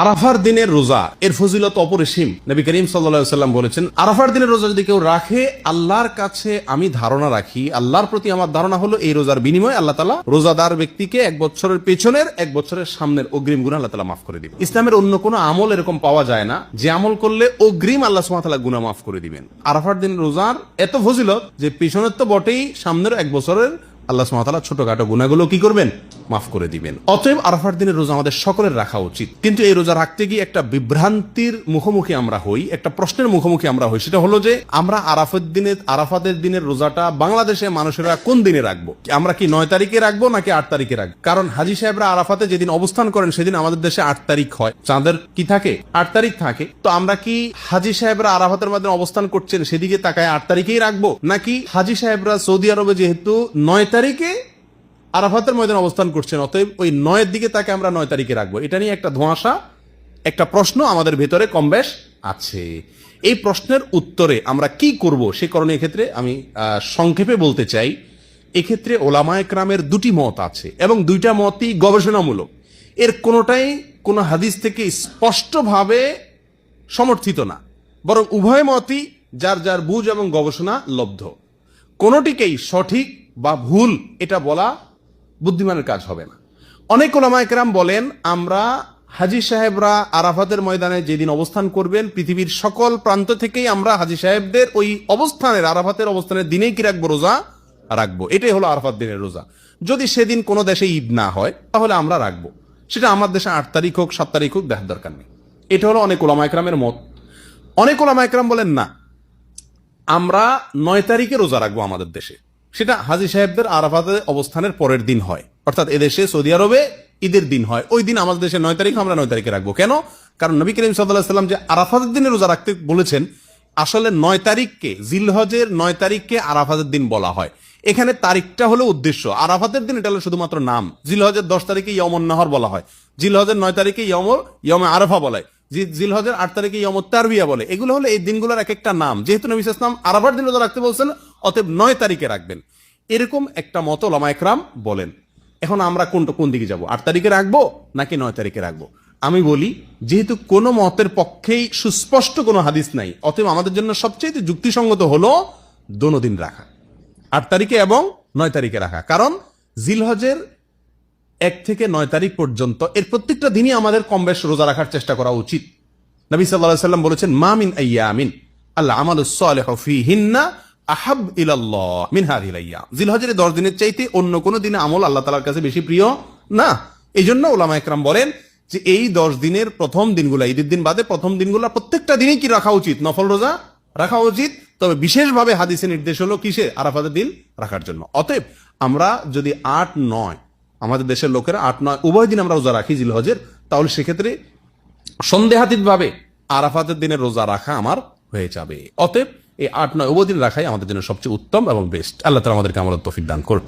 আরাফার দিনের রোজা এর ফজিলত অপরিসীম। নবী করিম সাল্লাল্লাহু আলাইহি ওয়াসাল্লাম বলেছেন, আরাফার দিনের রোজা যদি কেউ রাখে, আল্লাহর কাছে আমি ধারণা রাখি, আল্লাহর প্রতি আমার ধারণা হলো এই রোজার বিনিময়ে আল্লাহ তাআলা রোজাদার ব্যক্তিকে 1 বছরের পেছনের 1 বছরের সামনের অগ্রিম গুনাহ আল্লাহ তাআলা মাফ করে দিবেন। ইসলামের অন্য কোনো আমল এরকম পাওয়া যায় না যে আমল করলে অগ্রিম আল্লাহ সুবহানাহু ওয়া তাআলা গুনাহ মাফ করে দিবেন। আরাফার দিন রোজার এত ফজিলত যে পেছনের তো বটেই, সামনের 1 বছরের আল্লাহ সুবহানাহু ওয়া তাআলা ছোটখাটো গুনাহগুলো কি করবেন? মাফ করে দিবেন। অতএব আরাফার দিনের রোজা আমাদের সকলের রাখা উচিত। কিন্তু এই রোজা রাখতে গিয়ে একটা বিভ্রান্তির মুখোমুখি আমরা হই, একটা প্রশ্নের মুখোমুখি আমরা হই। সেটা হলো যে আমরা আরাফাতের দিনের রোজাটা বাংলাদেশে মানুষেরা কোন দিনে রাখবো? আমরা কি 9 তারিখে রাখবো নাকি 8 তারিখে রাখবো? কারণ হাজী সাহেবরা আরাফাতে যেদিন অবস্থান করেন সেদিন আমাদের দেশে 8 তারিখ হয়। চাঁদের কি থাকে? 8 তারিখ থাকে। তো আমরা কি হাজী সাহেবরা আরাফাতের মধ্যে অবস্থান করছেন সেদিকে তাকায় 8 তারিখেই রাখবো, নাকি হাজী সাহেবরা সৌদি আরবে যেহেতু 9 তারিখে আরাফাতের ময়দানে অবস্থান করছেন, অতএব ওই 9 দিকে তাকে আমরা 9 তারিখে রাখবো? এটা নিয়ে একটা ধোঁয়াশা, একটা প্রশ্ন আমাদের ভেতরে কমবেশ আছে। এই প্রশ্নের উত্তরে আমরা কি করব সে কারণে এক্ষেত্রে আমি সংক্ষেপে বলতে চাই, এক্ষেত্রে ওলামায়ে কেরামের 2টি মত আছে এবং 2টা মতই গবেষণামূলক। এর কোনোটাই কোনো হাদিস থেকে স্পষ্টভাবে সমর্থিত না, বরং উভয় মতই যার যার বুঝ এবং গবেষণা লব্ধ। কোনোটিকেই সঠিক বা ভুল এটা বলা বুদ্ধিমানের কাজ হবে না। অনেক ওলামায়ে কেরাম বলেন, আমরা হাজী সাহেবরা আরাফাতের ময়দানে যেদিন অবস্থান করবেন, পৃথিবীর সকল প্রান্ত থেকেই আমরা হাজী সাহেবদের ওই অবস্থানের, আরাফাতের অবস্থানের দিনেই কি রাখবো? রোজা রাখবো। এটাই হলো আরাফাত দিনের রোজা। যদি সেদিন কোনো দেশে ঈদ না হয় তাহলে আমরা রাখবো। সেটা আমার দেশে 8 তারিখ হোক 7 তারিখ হোক, দেখার দরকার নেই। এটা হলো অনেক ওলামায়ে কেরামের মত। অনেক ওলামায়ে কেরাম বলেন না, আমরা 9 তারিখে রোজা রাখবো আমাদের দেশে। সেটা হাজী সাহেবদের আরাফাতে অবস্থানের পরের দিন হয়, অর্থাৎ এদেশে সৌদি আরবে ঈদের দিন হয়, ওই দিন আমাদের দেশে 9 তারিখ, আমরা 9 তারিখে রাখবো। কেন? কারণ নবী করিম সাল্লাল্লাহু আলাইহি ওয়াসাল্লাম যে আরাফাতের দিনে রোজা রাখতে বলেছেন, আসলে 9 তারিখকে, জিলহজের 9 তারিখকে আরাফাতের দিন বলা হয়। এখানে তারিখটা হলো উদ্দেশ্য, আরাফাতের দিন এটা হলো শুধুমাত্র নাম। জিলহজের 10 তারিখে ইয়মুন নাহর বলা হয়, জিলহজের 9 তারিখে ইয়মে আরাফা বলা হয়, জিলহজের 8 তারিখে ইয়মুত তারবিয়া বলে। এগুলো হলো এই দিনগুলোর এক একটা নাম। যেহেতু নবী সাল্লাল্লাহু আলাইহি ওয়াসাল্লাম আরাফার দিন রোজা রাখতে বলছেন, অতএব 9 তারিখে রাখবেন, এরকম একটা মত ওলামায়ে কেরাম বলেন। এখন আমরা কোন দিকে যাব? 8 তারিখে রাখবো নাকি 9 তারিখে রাখবো? আমি বলি, যেহেতু কোনো মতের পক্ষেই সুস্পষ্ট কোনো হাদিস নাই, অতএব আমাদের জন্য সবচেয়ে যুক্তিসঙ্গত হলো দোনো দিন রাখা, 8 তারিখে এবং 9 তারিখে রাখা। কারণ জিলহজের 1 থেকে 9 তারিখ পর্যন্ত এর প্রত্যেকটা দিনই আমাদের কম বেশ রোজা রাখার চেষ্টা করা উচিত। নবী সাল্লাল্লাহু আলাইহি ওয়াসাল্লাম বলেছেন, মা মিন আইয়ামিন আল্লাহ আমালুস সালিহু ফীহিন্না আহাব ইলাল্লাহ মিন হাযিহিল আইয়াম। জিলহজের 10 দিনের চাইতে অন্য কোন দিনে আমল আল্লাহ তাআলার কাছে বেশি প্রিয় না। এইজন্য উলামায়ে কেরাম বলেন যে এই 10 দিনের প্রথম দিনগুলো, ঈদের দিন বাদে প্রথম দিনগুলো প্রত্যেকটা দিনই কি রাখা উচিত? নফল রোজা রাখা উচিত। তবে বিশেষভাবে হাদিসে নির্দেশ হলো কিসে? আরাফাতের দিন রাখার জন্য। অতএব আমরা যদি 8-9, আমাদের দেশের লোকেরা 8-9 উভয় দিন আমরা রোজা রাখি জিলহজের, তাহলে সেক্ষেত্রে সন্দেহাতীতভাবে আরাফাতের দিনের রোজা রাখা আমার হয়ে যাবে। অতএব এই 8-9 উভয় দিন রাখাই আমাদের জন্য সবচেয়ে উত্তম এবং বেস্ট। আল্লাহ তাআলা আমাদেরকে আমলের তৌফিক দান করুন।